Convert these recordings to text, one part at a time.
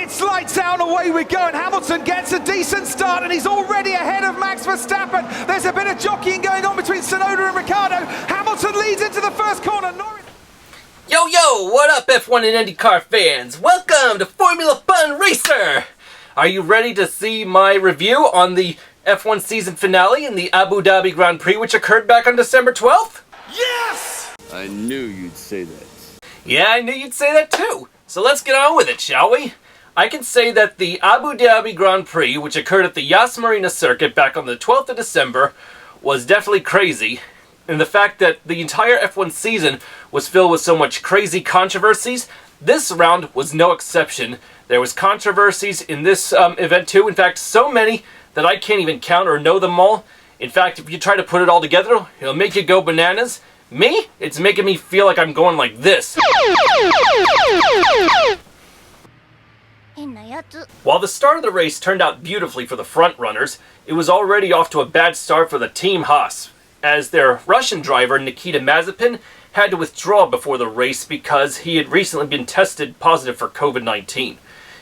It's lights out and away we go, and Hamilton gets a decent start and he's already ahead of Max Verstappen. There's a bit of jockeying going on between Tsunoda and Ricciardo. Hamilton leads into the first corner. Yo, what up F1 and IndyCar fans? Welcome to Formula Fun Racer! Are you ready to see my review on the F1 season finale in the Abu Dhabi Grand Prix, which occurred back on December 12th? Yes! I knew you'd say that. Yeah, I knew you'd say that too. So let's get on with it, shall we? I can say that the Abu Dhabi Grand Prix, which occurred at the Yas Marina circuit back on the 12th of December, was definitely crazy. And the fact that the entire F1 season was filled with so much crazy controversies, this round was no exception. There was controversies in this event too. In fact, so many that I can't even count or know them all. In fact, if you try to put it all together, it'll make you go bananas. Me? It's making me feel like I'm going like this. While the start of the race turned out beautifully for the front runners, it was already off to a bad start for the Team Haas, as their Russian driver Nikita Mazepin had to withdraw before the race because he had recently been tested positive for COVID-19.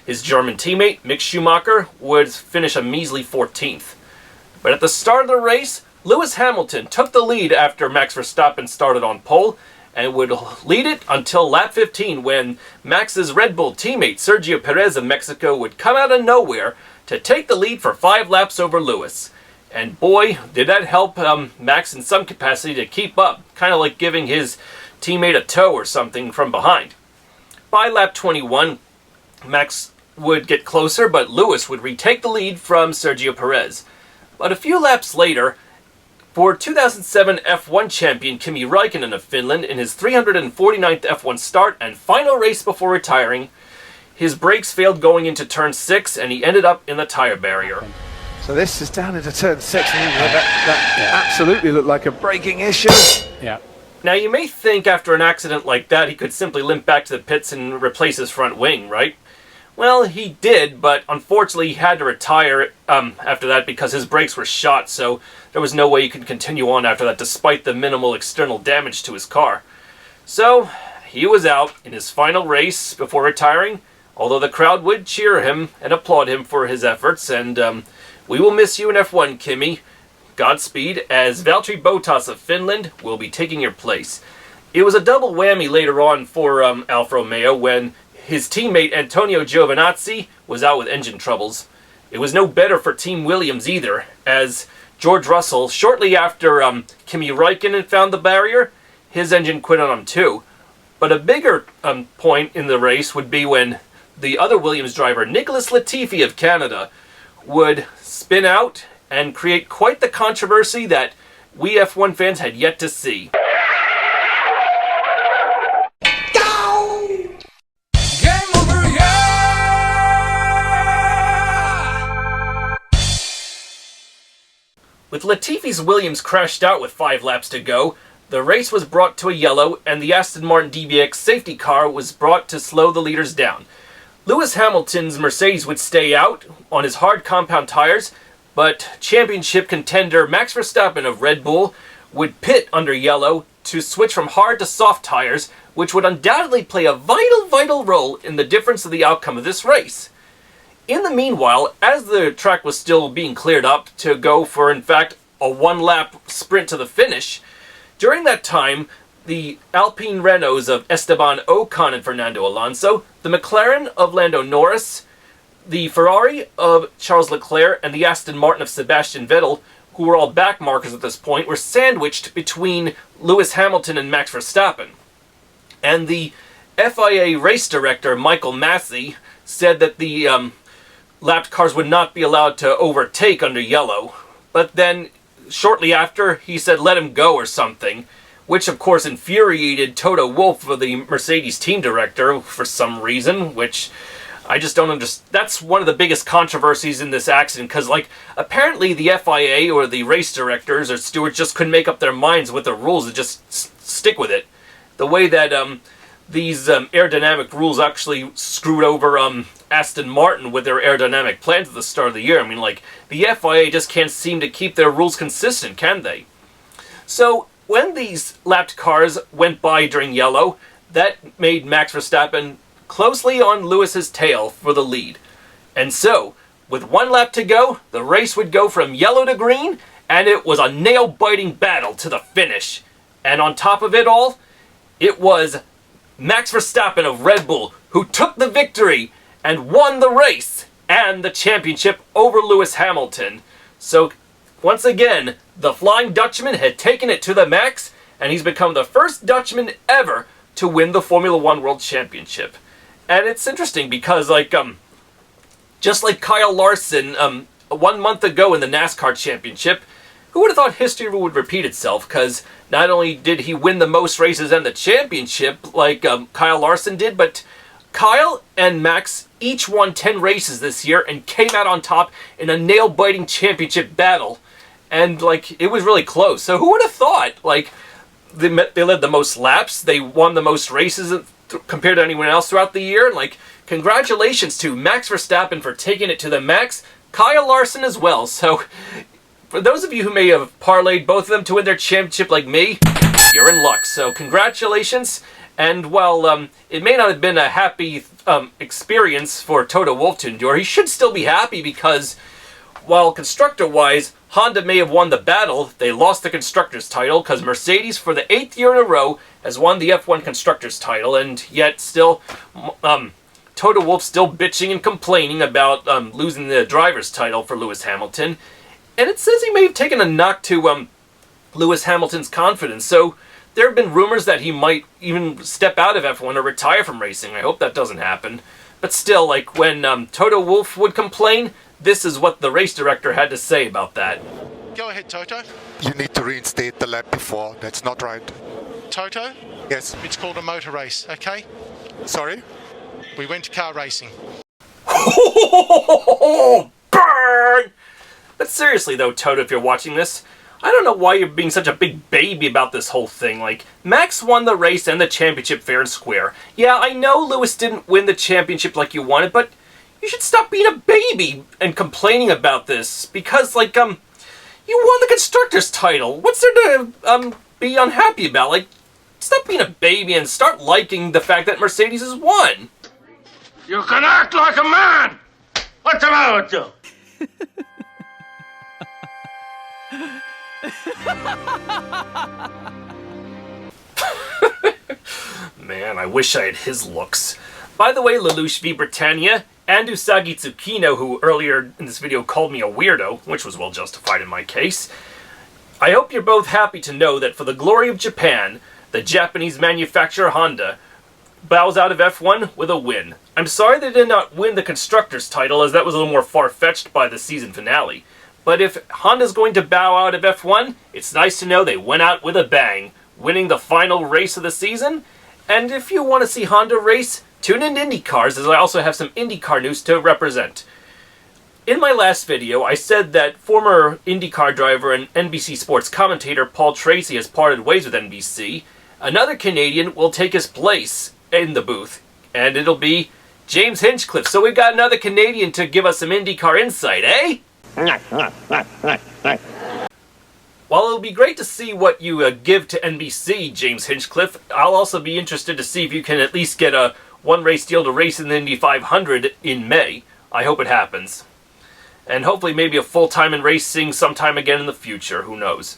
His German teammate Mick Schumacher would finish a measly 14th. But at the start of the race, Lewis Hamilton took the lead after Max Verstappen started on pole, and would lead it until lap 15 when Max's Red Bull teammate Sergio Perez of Mexico would come out of nowhere to take the lead for 5 laps over Lewis. And boy, did that help Max in some capacity to keep up, kind of like giving his teammate a tow or something from behind. By lap 21, Max would get closer, but Lewis would retake the lead from Sergio Perez. But a few laps later, for 2007 F1 champion Kimi Raikkonen of Finland in his 349th F1 start and final race before retiring, his brakes failed going into turn 6 and he ended up in the tire barrier. So this is down into turn 6, and that absolutely looked like a braking issue. Yeah. Now you may think after an accident like that he could simply limp back to the pits and replace his front wing, right? Well, he did, but unfortunately he had to retire after that because his brakes were shot, so there was no way he could continue on after that despite the minimal external damage to his car. So, he was out in his final race before retiring, although the crowd would cheer him and applaud him for his efforts, and we will miss you in F1, Kimi. Godspeed, as Valtteri Bottas of Finland will be taking your place. It was a double whammy later on for Alfa Romeo when his teammate Antonio Giovinazzi was out with engine troubles. It was no better for Team Williams either, as George Russell, shortly after Kimi Raikkonen found the barrier, his engine quit on him too. But a bigger point in the race would be when the other Williams driver, NicholasLatifi of Canada, would spin out and create quite the controversy that we F1 fans had yet to see. With Latifi's Williams crashed out with 5 laps to go, the race was brought to a yellow and the Aston Martin DBX safety car was brought to slow the leaders down. Lewis Hamilton's Mercedes would stay out on his hard compound tires, but championship contender Max Verstappen of Red Bull would pit under yellow to switch from hard to soft tires, which would undoubtedly play a vital role in the difference of the outcome of this race. In the meanwhile, as the track was still being cleared up to go for, in fact, a 1-lap sprint to the finish, during that time, the Alpine Renaults of Esteban Ocon and Fernando Alonso, the McLaren of Lando Norris, the Ferrari of Charles Leclerc, and the Aston Martin of Sebastian Vettel, who were all back markers at this point, were sandwiched between Lewis Hamilton and Max Verstappen. And the FIA race director, Michael Massey, said that the lapped cars would not be allowed to overtake under yellow. But then, shortly after, he said let him go or something, which of course infuriated Toto Wolff, the Mercedes team director, for some reason, which I just don't understand. That's one of the biggest controversies in this accident, because, like, apparently the FIA or the race directors or stewards just couldn't make up their minds with the rules and just stick with it. The way that these aerodynamic rules actually screwed over Aston Martin with their aerodynamic plans at the start of the year. I mean, like, the FIA just can't seem to keep their rules consistent, can they? So, when these lapped cars went by during yellow, that made Max Verstappen closely on Lewis's tail for the lead. And so, with 1 lap to go, the race would go from yellow to green, and it was a nail-biting battle to the finish. And on top of it all, it was Max Verstappen of Red Bull who took the victory and won the race and the championship over Lewis Hamilton. So, once again, the Flying Dutchman had taken it to the max, and he's become the first Dutchman ever to win the Formula One World Championship. And it's interesting because, just like Kyle Larson, 1 month ago in the NASCAR Championship, who would have thought history would repeat itself? Because not only did he win the most races and the championship, like Kyle Larson did, but Kyle and Max each won 10 races this year and came out on top in a nail-biting championship battle. And, it was really close. So who would have thought, they led the most laps, they won the most races compared to anyone else throughout the year, and, congratulations to Max Verstappen for taking it to the max, Kyle Larson as well. So, for those of you who may have parlayed both of them to win their championship like me, you're in luck. So, congratulations. And while it may not have been a happy experience for Toto Wolff to endure, he should still be happy because, while constructor-wise, Honda may have won the battle, they lost the Constructors' title because Mercedes, for the 8th year in a row, has won the F1 Constructors' title, and yet still, Toto Wolff still bitching and complaining about losing the driver's title for Lewis Hamilton. And it says he may have taken a knock to Lewis Hamilton's confidence, so there have been rumors that he might even step out of F1 or retire from racing. I hope that doesn't happen. But still, when Toto Wolff would complain, this is what the race director had to say about that. Go ahead, Toto. You need to reinstate the lap before. That's not right. Toto? Yes. It's called a motor race, okay? Sorry? We went to car racing. Burn! But seriously though, Toto, if you're watching this, I don't know why you're being such a big baby about this whole thing. Max won the race and the championship fair and square. Yeah, I know Lewis didn't win the championship like you wanted, but you should stop being a baby and complaining about this. Because, you won the Constructors' title. What's there to, be unhappy about? Stop being a baby and start liking the fact that Mercedes has won. You can act like a man! What's the matter with you? Man, I wish I had his looks. By the way, Lelouch v Britannia, and Usagi Tsukino, who earlier in this video called me a weirdo, which was well justified in my case, I hope you're both happy to know that for the glory of Japan, the Japanese manufacturer Honda bows out of F1 with a win. I'm sorry they did not win the Constructors' title, as that was a little more far-fetched by the season finale. But if Honda's going to bow out of F1, it's nice to know they went out with a bang, winning the final race of the season. And if you want to see Honda race, tune in to IndyCars, as I also have some IndyCar news to represent. In my last video, I said that former IndyCar driver and NBC Sports commentator Paul Tracy has parted ways with NBC. Another Canadian will take his place in the booth, and it'll be James Hinchcliffe. So we've got another Canadian to give us some IndyCar insight, eh? While it'll be great to see what you give to NBC, James Hinchcliffe, I'll also be interested to see if you can at least get a one-race deal to race in the Indy 500 in May. I hope it happens. And hopefully maybe a full-time in racing sometime again in the future, who knows.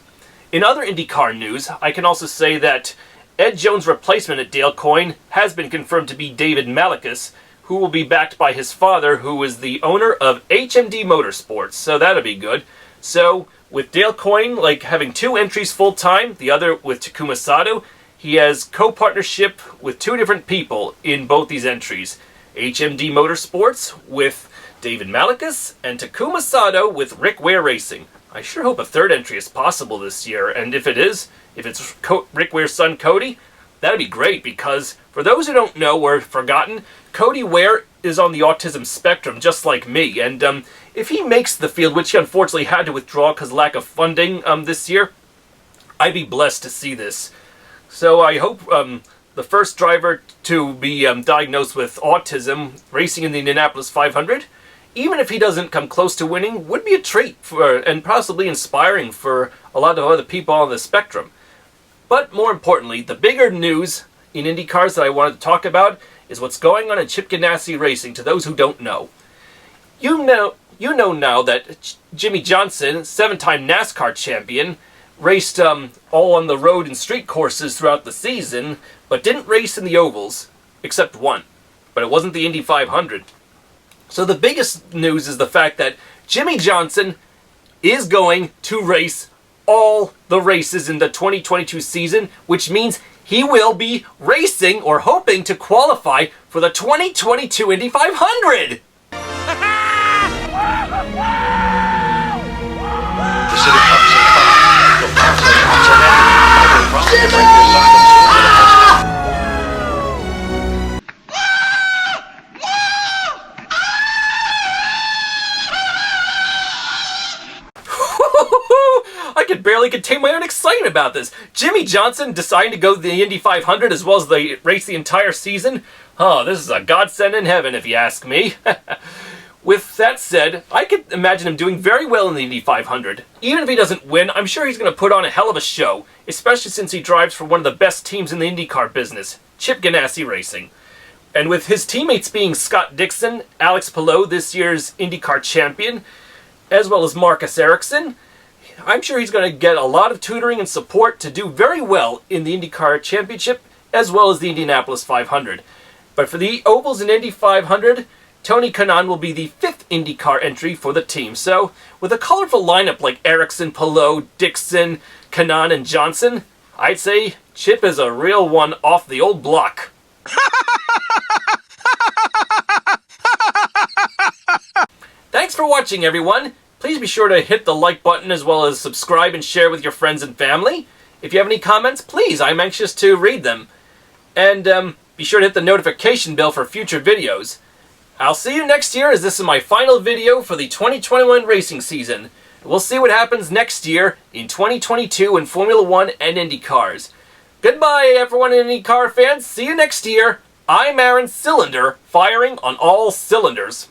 In other IndyCar news, I can also say that Ed Jones' replacement at Dale Coyne has been confirmed to be David Malukas, who will be backed by his father, who is the owner of HMD Motorsports, so that'll be good. So, with Dale Coyne having 2 entries full-time, the other with Takuma Sato, he has co-partnership with 2 different people in both these entries. HMD Motorsports with David Malukas, and Takuma Sato with Rick Ware Racing. I sure hope a 3rd entry is possible this year, and if it is, if it's Rick Ware's son Cody, that'd be great, because for those who don't know or have forgotten, Cody Ware is on the autism spectrum just like me, and if he makes the field, which he unfortunately had to withdraw because of lack of funding this year, I'd be blessed to see this. So I hope the first driver to be diagnosed with autism racing in the Indianapolis 500, even if he doesn't come close to winning, would be a treat for, and possibly inspiring for a lot of other people on the spectrum. But more importantly, the bigger news in IndyCars that I wanted to talk about is what's going on in Chip Ganassi Racing, to those who don't know. You know now that Jimmie Johnson, 7-time NASCAR champion, raced all on the road and street courses throughout the season, but didn't race in the ovals, except one. But it wasn't the Indy 500. So the biggest news is the fact that Jimmie Johnson is going to race all the races in the 2022 season, which means he will be racing or hoping to qualify for the 2022 Indy 500! I could barely contain my own excitement about this. Jimmie Johnson deciding to go to the Indy 500 as well as race the entire season? Oh, this is a godsend in heaven if you ask me. With that said, I could imagine him doing very well in the Indy 500. Even if he doesn't win, I'm sure he's going to put on a hell of a show, especially since he drives for one of the best teams in the IndyCar business, Chip Ganassi Racing. And with his teammates being Scott Dixon, Alex Palou, this year's IndyCar champion, as well as Marcus Ericsson, I'm sure he's going to get a lot of tutoring and support to do very well in the IndyCar Championship, as well as the Indianapolis 500. But for the Ovals and Indy 500, Tony Kanaan will be the 5th IndyCar entry for the team. So, with a colorful lineup like Ericsson, Palou, Dixon, Kanaan, and Johnson, I'd say Chip is a real one off the old block. Thanks for watching, everyone. Please be sure to hit the like button as well as subscribe and share with your friends and family. If you have any comments, please, I'm anxious to read them. And be sure to hit the notification bell for future videos. I'll see you next year, as this is my final video for the 2021 racing season. We'll see what happens next year in 2022 in Formula 1 and Indy cars. Goodbye, everyone, Indy car fans. See you next year. I'm Aaron Cylinder, firing on all cylinders.